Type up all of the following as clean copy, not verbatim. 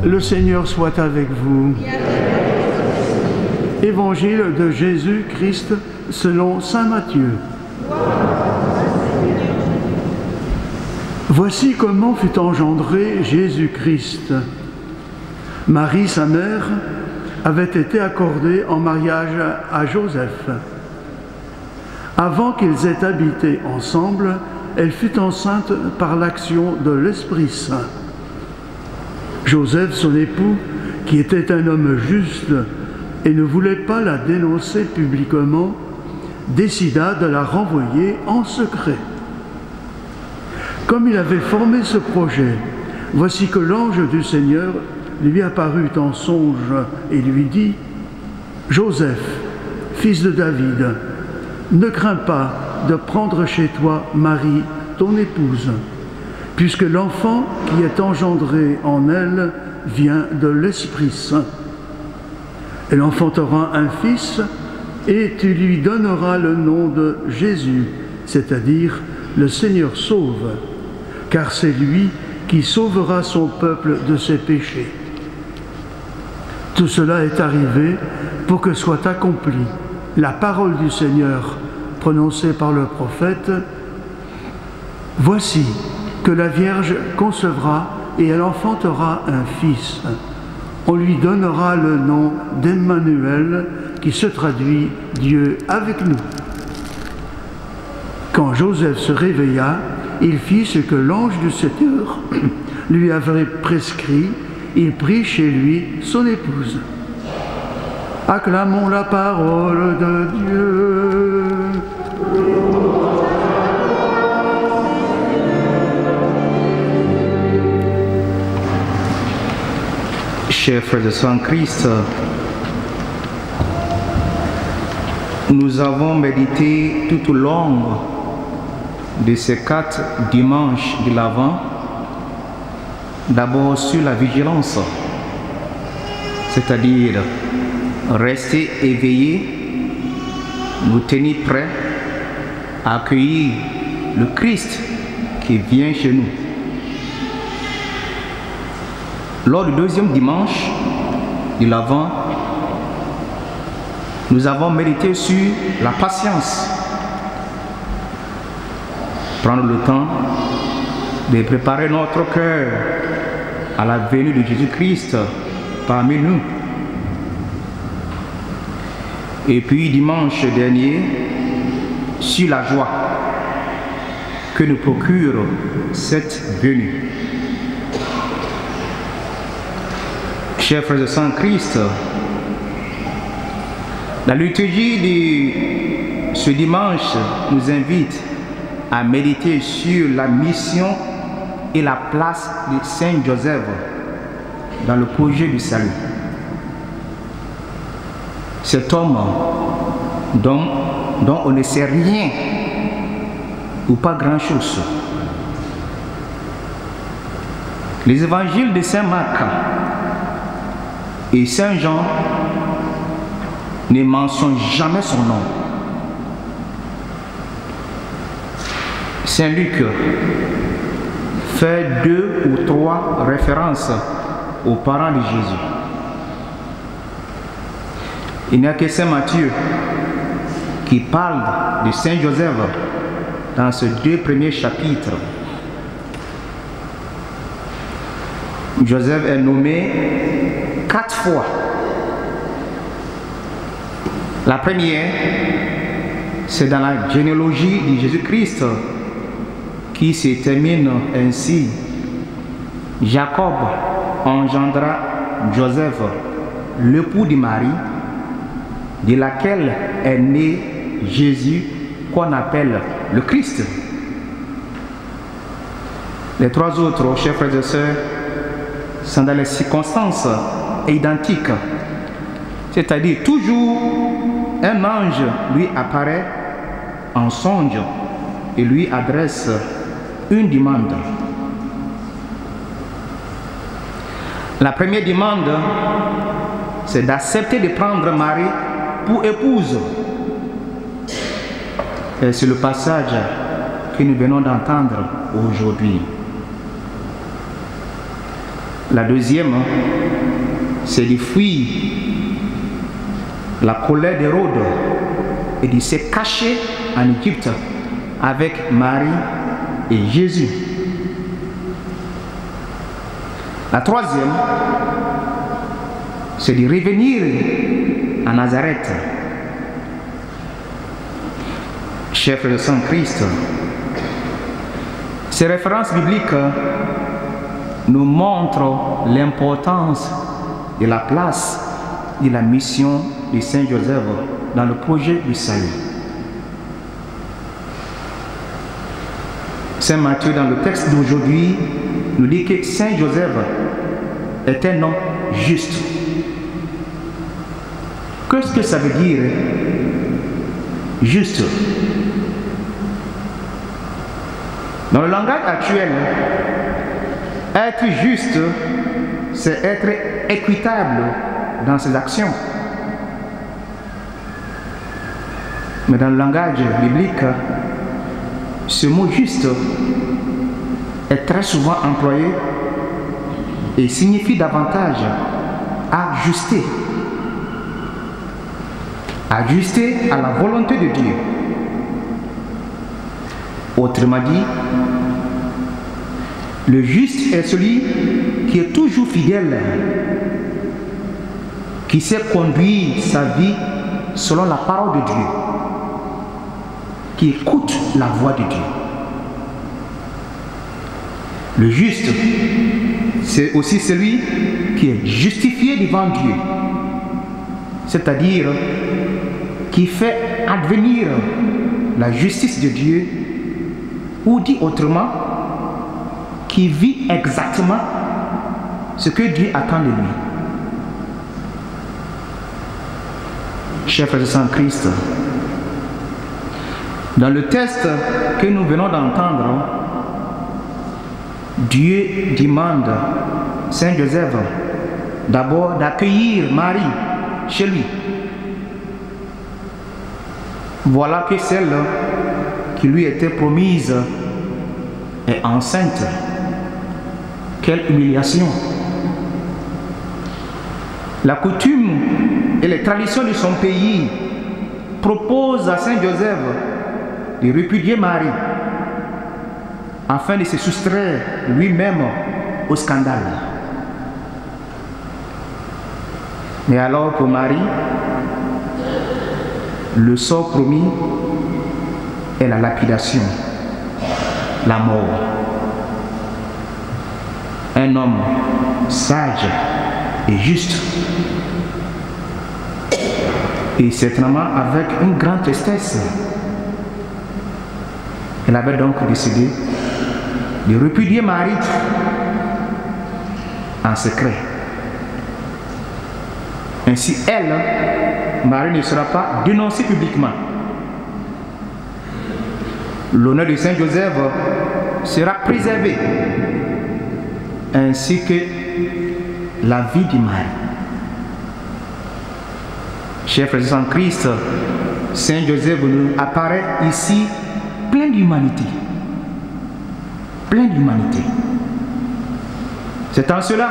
Le Seigneur soit avec vous. Évangile de Jésus-Christ selon saint Matthieu. Voici comment fut engendré Jésus-Christ. Marie, sa mère, avait été accordée en mariage à Joseph. Avant qu'ils aient habité ensemble, elle fut enceinte par l'action de l'Esprit Saint. Joseph, son époux, qui était un homme juste et ne voulait pas la dénoncer publiquement, décida de la renvoyer en secret. Comme il avait formé ce projet, voici que l'ange du Seigneur lui apparut en songe et lui dit : « Joseph, fils de David, ne crains pas de prendre chez toi Marie, ton épouse, puisque l'enfant qui est engendré en elle vient de l'Esprit Saint. Elle enfantera un fils, et tu lui donneras le nom de Jésus, c'est-à-dire le Seigneur sauve, car c'est lui qui sauvera son peuple de ses péchés. » Tout cela est arrivé pour que soit accomplie la parole du Seigneur prononcée par le prophète : « Voici que la Vierge concevra et elle enfantera un fils. On lui donnera le nom d'Emmanuel, qui se traduit Dieu avec nous. » Quand Joseph se réveilla, il fit ce que l'ange du Seigneur lui avait prescrit. Il prit chez lui son épouse. Acclamons la parole de Dieu. Chers frères et sœurs en Christ, nous avons médité tout au long de ces 4 dimanches de l'Avent, d'abord sur la vigilance, c'est-à-dire rester éveillé, nous tenir prêts à accueillir le Christ qui vient chez nous. Lors du 2e dimanche de l'Avent, nous avons médité sur la patience. Prendre le temps de préparer notre cœur à la venue de Jésus-Christ parmi nous. Et puis dimanche dernier, sur la joie que nous procure cette venue. Chers frères et sœurs en Christ, la liturgie de ce dimanche nous invite à méditer sur la mission et la place de Saint Joseph dans le projet du salut. Cet homme dont on ne sait rien ou pas grand-chose. Les évangiles de Saint Marc et Saint Jean ne mentionnent jamais son nom. Saint Luc fait 2 ou 3 références aux parents de Jésus. Il n'y a que Saint Matthieu qui parle de Saint Joseph dans ces 2 premiers chapitres. Joseph est nommé 4 fois. La première, c'est dans la généalogie de Jésus-Christ qui se termine ainsi. Jacob engendra Joseph, l'époux de Marie, de laquelle est né Jésus, qu'on appelle le Christ. Les 3 autres, chers frères et sœurs, sont dans les circonstances identiques. C'est-à-dire, toujours, un ange lui apparaît en songe et lui adresse une demande. La première demande, c'est d'accepter de prendre Marie pour épouse. Et c'est le passage que nous venons d'entendre aujourd'hui. La deuxième, c'est de fuir la colère d'Hérode et de se cacher en Égypte avec Marie et Jésus. La troisième, c'est de revenir à Nazareth. Chers frères de Saint-Christ, ces références bibliques nous montrent l'importance de la place de la mission de Saint Joseph dans le projet du salut. Saint Matthieu, dans le texte d'aujourd'hui, nous dit que Saint Joseph est un homme juste. Qu'est-ce que ça veut dire, juste? Dans le langage actuel, être juste, c'est être équitable dans ses actions. Mais dans le langage biblique, ce mot juste est très souvent employé et signifie davantage ajuster. Ajuster à la volonté de Dieu. Autrement dit, le juste est celui qui est toujours fidèle, qui sait conduire sa vie selon la parole de Dieu, qui écoute la voix de Dieu. Le juste, c'est aussi celui qui est justifié devant Dieu, c'est-à-dire qui fait advenir la justice de Dieu, ou dit autrement, qui vit exactement ce que Dieu attend de lui. Chers frères et sœurs en Christ, dans le texte que nous venons d'entendre, Dieu demande à Saint Joseph d'abord d'accueillir Marie chez lui. Voilà que celle qui lui était promise est enceinte. Quelle humiliation! La coutume et les traditions de son pays proposent à Saint Joseph de répudier Marie afin de se soustraire lui-même au scandale. Mais alors pour Marie, le sort promis est la lapidation, la mort. Un homme sage et juste, et certainement avec une grande tristesse, elle avait donc décidé de répudier Marie en secret. Ainsi, elle, Marie, ne sera pas dénoncée publiquement. L'honneur de Saint Joseph sera préservé, ainsi que la vie de Marie. Chers frères en Christ, Saint Joseph nous apparaît ici plein d'humanité. Plein d'humanité. C'est en cela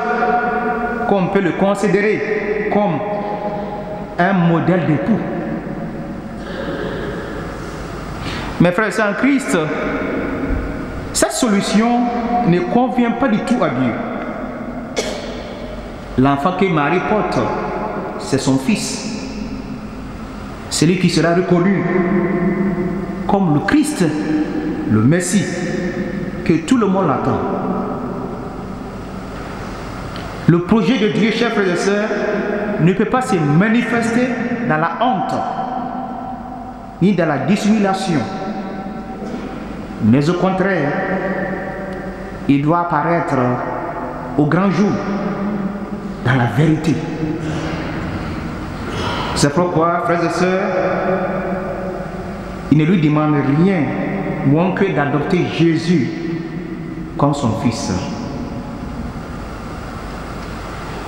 qu'on peut le considérer comme un modèle d'époux. Mes frères en Christ, cette solution ne convient pas du tout à Dieu. L'enfant que Marie porte, c'est son fils. Celui qui sera reconnu comme le Christ, le Messie, que tout le monde attend. Le projet de Dieu, chers frères et sœurs, ne peut pas se manifester dans la honte, ni dans la dissimulation. Mais au contraire, il doit apparaître au grand jour, dans la vérité. C'est pourquoi, frères et sœurs, il ne lui demande rien, moins que d'adopter Jésus comme son fils.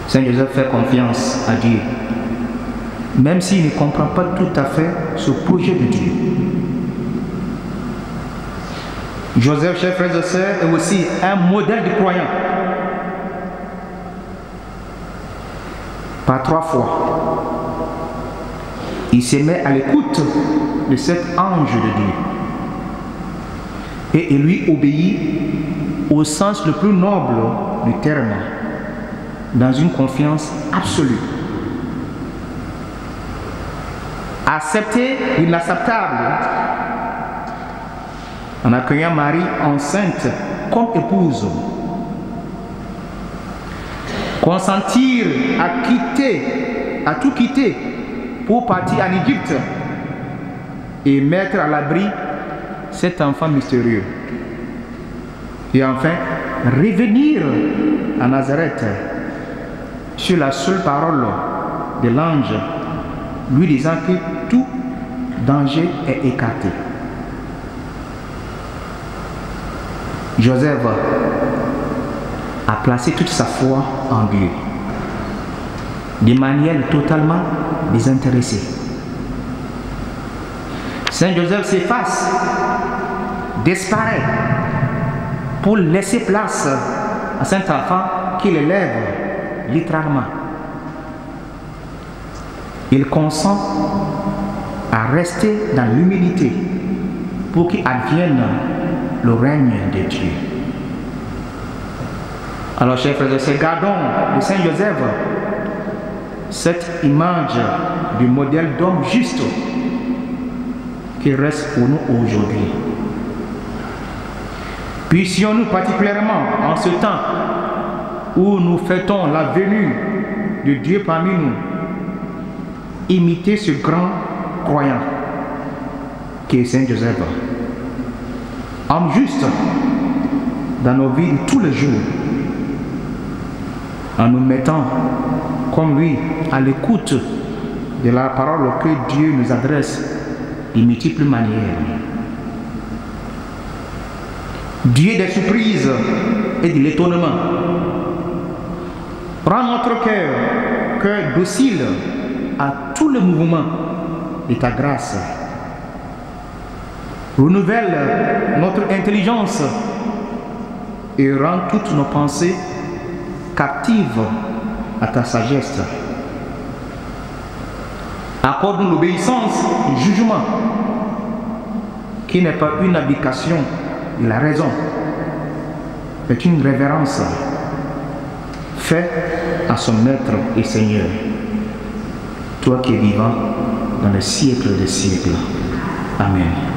Saint Joseph fait confiance à Dieu, même s'il ne comprend pas tout à fait ce projet de Dieu. Joseph, chers frères et sœurs, est aussi un modèle de croyant. par 3 fois. Il se met à l'écoute de cet ange de Dieu. Et il lui obéit au sens le plus noble du terme, dans une confiance absolue. Accepter l'inacceptable en accueillant Marie enceinte comme épouse. Consentir à tout quitter pour partir en Égypte et mettre à l'abri cet enfant mystérieux. Et enfin, revenir à Nazareth sur la seule parole de l'ange, lui disant que tout danger est écarté. Joseph a placé toute sa foi en Dieu, de manière totalement désintéressée. Saint Joseph s'efface, disparaît, pour laisser place à cet enfant qu'il élève littéralement. Il consent à rester dans l'humilité pour qu'il advienne le règne de Dieu. Alors, chers frères et sœurs, gardons de Saint Joseph cette image du modèle d'homme juste qui reste pour nous aujourd'hui. Puissions-nous particulièrement en ce temps où nous fêtons la venue de Dieu parmi nous, imiter ce grand croyant qui est Saint Joseph, homme juste dans nos vies de tous les jours, en nous mettant comme lui à l'écoute de la parole que Dieu nous adresse de multiples manières. Dieu des surprises et de l'étonnement. Rends notre cœur docile à tous les mouvements de ta grâce. Renouvelle notre intelligence et rend toutes nos pensées captives à ta sagesse. Accorde-nous l'obéissance et le jugement, qui n'est pas une abdication de la raison, mais une révérence faite à son Maître et Seigneur, toi qui es vivant dans les siècles des siècles. Amen.